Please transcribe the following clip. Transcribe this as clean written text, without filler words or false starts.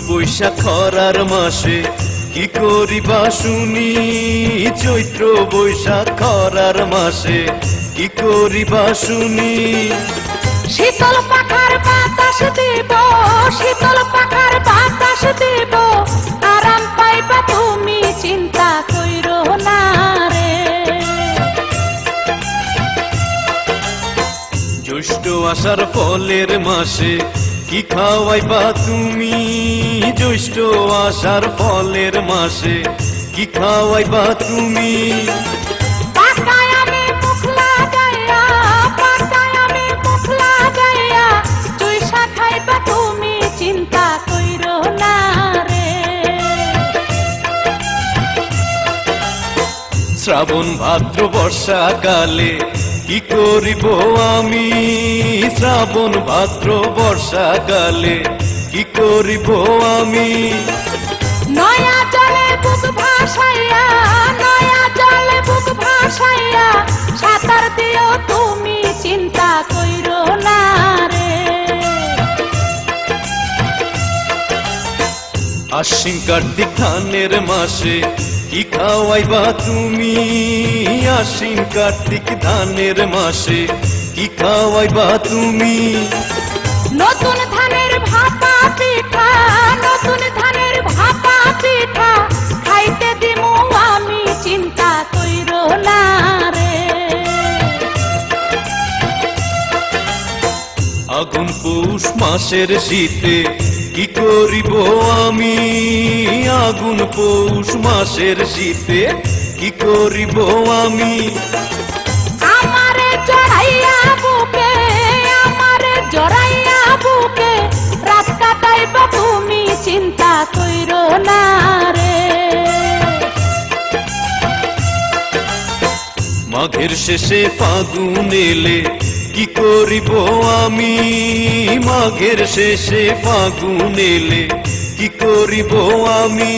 বৈশাখ খরার মাসে কি করিবা শুনি, চৈত্র বৈশাখ খরার মাসে কি করিবা শুনি। শীতল পাখার বাতাস দেব, শীতল পাখার বাতাস দেব, আরাম পাইবা তুমি চিন্তা কইরো না রে। জ্যৈষ্ঠ আষাঢ় ফলের মাসে কি খাওয়াইবা তুমি, জ্যৈষ্ঠ আষাঢ় ফলের মাসে কি খাওয়াইবা তুমি। পাকায় আমি মুখ লাগাইয়া, পাকায় আমি মুখ লাগাইয়া, চুইসা খাইবা তুমি চিন্তা কইরো না রে। শ্রাবণ ভাদ্র বর্ষাকালে কি করিব আমি, শ্রাবণ ভাদ্র বর্ষাকালে কি করিব আমি। নয়া জলে বুক ভাসাইয়া, নয়া জলে বুক ভাসাইয়া, সাঁতার দিও তুমি চিন্তা কইরো না রে। আশ্বিন কার্তিক ধানের মাসে কি খাওয়াইবা তুমি, আশ্বিন কার্তিক ধানের মাসে কি খাওয়াইবা তুমি। নতুন ধানের ভাপা পিঠা, নতুন ধানের ভাপা পিঠা, খাইতে দিমু আমি চিন্তা কইরো না রে। আগুন পৌষ মাসের শীতে কি করিব আমি, আগুন পৌষ মাসের শীতে কি করিব আমি। আমারে জড়াইয়া বুকে, আমারে জড়াইয়া বুকে, রাত কাটাইবা তুমি চিন্তা কইরো না রে। মাঘের শেষে ফাগুন এলে কি করিব আমি, মাঘের শেষে ফাগুন এলে কি করিব আমি।